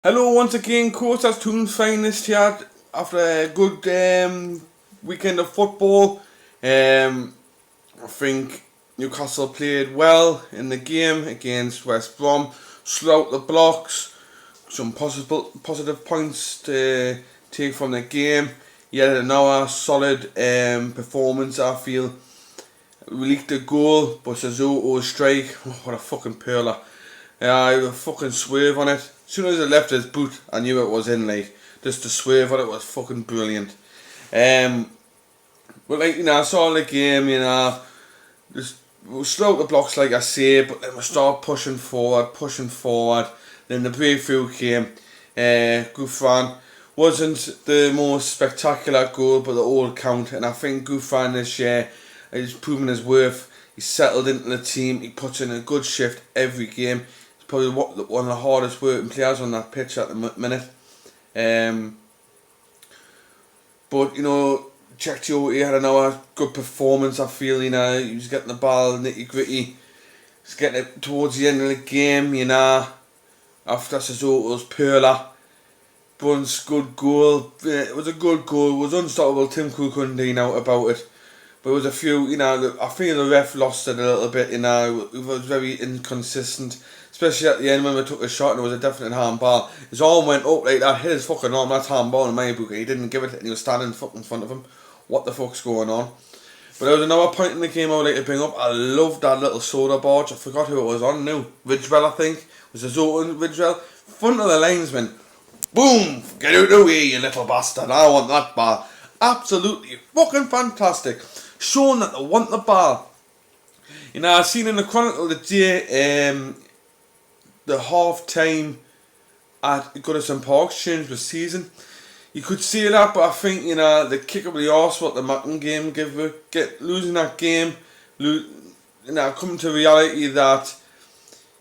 Hello once again, coach. That's Toon's finest here after a good weekend of football. I think Newcastle played well in the game against West Brom, slowed out the blocks. Some positive points to take from the game. Yet another solid performance. I feel we leaked a goal, but Suzuki's strike, what a fucking pearler. I had a fucking swerve on it. As soon as it left his boot, I knew it was in, like, just the swerve on it was fucking brilliant. But I saw the game, just we slow the blocks like I say, but then we start pushing forward. Then the breakthrough came. Gouffran wasn't the most spectacular goal, but the old count, and I think Gouffran this year has proven his worth. He's settled into the team. He puts in a good shift every game. Probably one of the hardest working players on that pitch at the minute. But Chectio, he had another good performance. I feel he was getting the ball nitty gritty. He's getting it towards the end of the game. After Suzuki's pearler, Brunt's good goal. It was a good goal. It was unstoppable. Tim Krul couldn't do out about it. But it was a few. I feel the ref lost it a little bit. It was very inconsistent. Especially at the end when we took a shot and it was a definite handball. His arm went up like that, hit his fucking arm, that's handball in my book. He didn't give it and he was standing fucking in front of him. What the fuck's going on? But there was another point in the game I would like to bring up. I loved that little soda barge. I forgot who it was on now. Ridgewell, I think. Was it Zotan Ridgewell? Front of the linesman. Boom! Get out of the way, you little bastard. I want that ball. Absolutely fucking fantastic. Showing that they want the ball. I seen in the Chronicle today, the half time at Goodison Park changed the season. You could see that, but I think the kick up the arse what the Mackin game losing that game, coming to reality that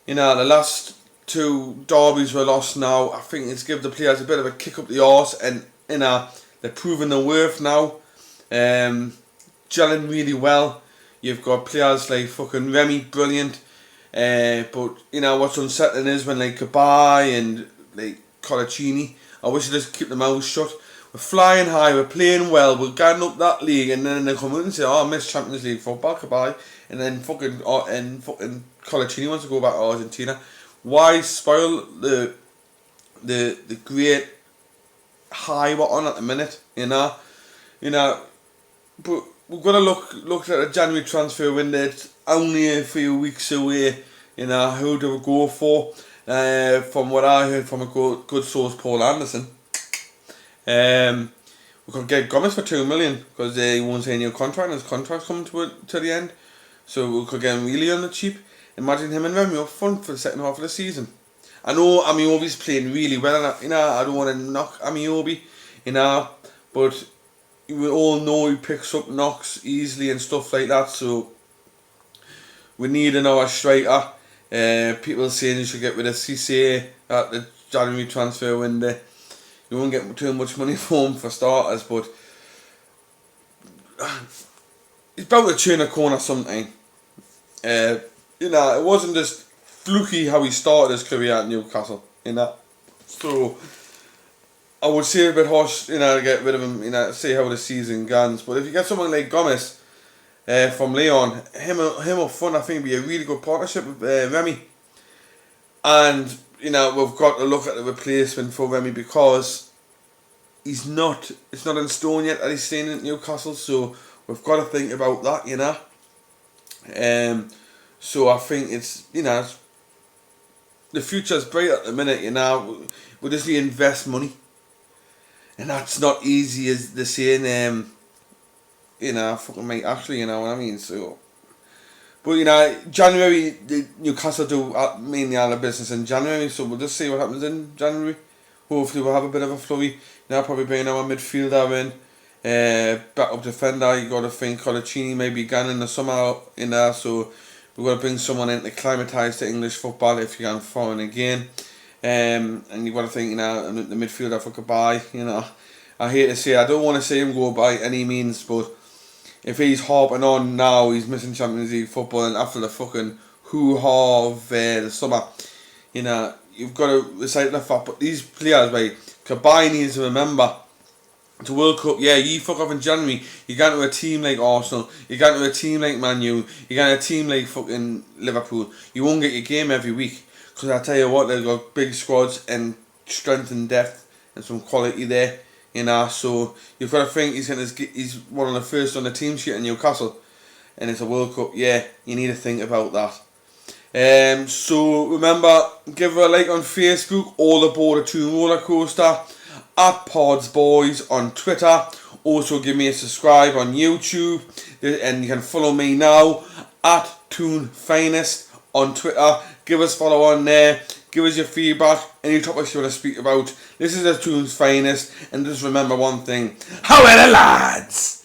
the last two derbies were lost now. I think it's give the players a bit of a kick up the arse, and they're proving their worth now. Gelling really well. You've got players like fucking Remy, brilliant. But what's unsettling is when like Kabai and like Colaccini, I wish they just keep their mouths shut. We're flying high, we're playing well, we're getting up that league, and then they come out and say, "Oh, I miss Champions League football, Kabai," and then fucking Colaccini wants to go back to Argentina. Why spoil the great high we're on at the minute? But we've got to look at a January transfer window. It's only a few weeks away. Who do we go for? From what I heard from a good source, Paul Anderson, we could get Gomez for 2 million because he won't say a new contract and his contract's coming to the end. So we could get him really on the cheap. Imagine him and Remy up front for the second half of the season. I know Amiobi's playing really well, and I don't want to knock Amiobi, but we all know he picks up knocks easily and stuff like that, so we need another striker. People saying you should get rid of CCA at the January transfer window. You won't get too much money for him for starters, but he's about to turn a corner sometime. It wasn't just fluky how he started his career at Newcastle, so I would say a bit harsh, to get rid of him, see how the season goes. But if you get someone like Gomez from Leon, him up front, I think would be a really good partnership with Remy. And we've got to look at the replacement for Remy because it's not in stone yet that he's staying at Newcastle. So we've got to think about that, So I think it's the future's bright at the minute. We just need to invest money. And that's not easy as the saying, fucking mate, actually, you know what I mean? So, but January, Newcastle do mainly all the business in January, so we'll just see what happens in January. Hopefully we'll have a bit of a flurry. Probably bringing our midfielder in, backup defender. You got to think Colaccini maybe gone in the summer in there, so we've got to bring someone in to acclimatise to English football if you can foreign again. And you've got to think, the midfielder for Kabai, I hate to say, I don't want to see him go by any means, but if he's harping on now, he's missing Champions League football, and after the fucking hoo-ha of the summer, you you've got to recite the fact. But these players, right, Kabay needs to remember. The World Cup, yeah, you fuck off in January, you get to a team like Arsenal, you get to a team like Man U, you get to a team like fucking Liverpool. You won't get your game every week. Because I tell you what, they've got big squads and strength and depth and some quality there, you know. So you've got to think he's one of the first on the team sheet in Newcastle, and it's a World Cup. Yeah, you need to think about that. So remember, give her a like on Facebook, all aboard a Toon roller coaster, at Pods Boys on Twitter. Also give me a subscribe on YouTube, and you can follow me now at Toon Finest on Twitter. Give us a follow on there. Give us your feedback, any topics you want to speak about. This is the Toon's Finest, and just remember one thing: how are the lads?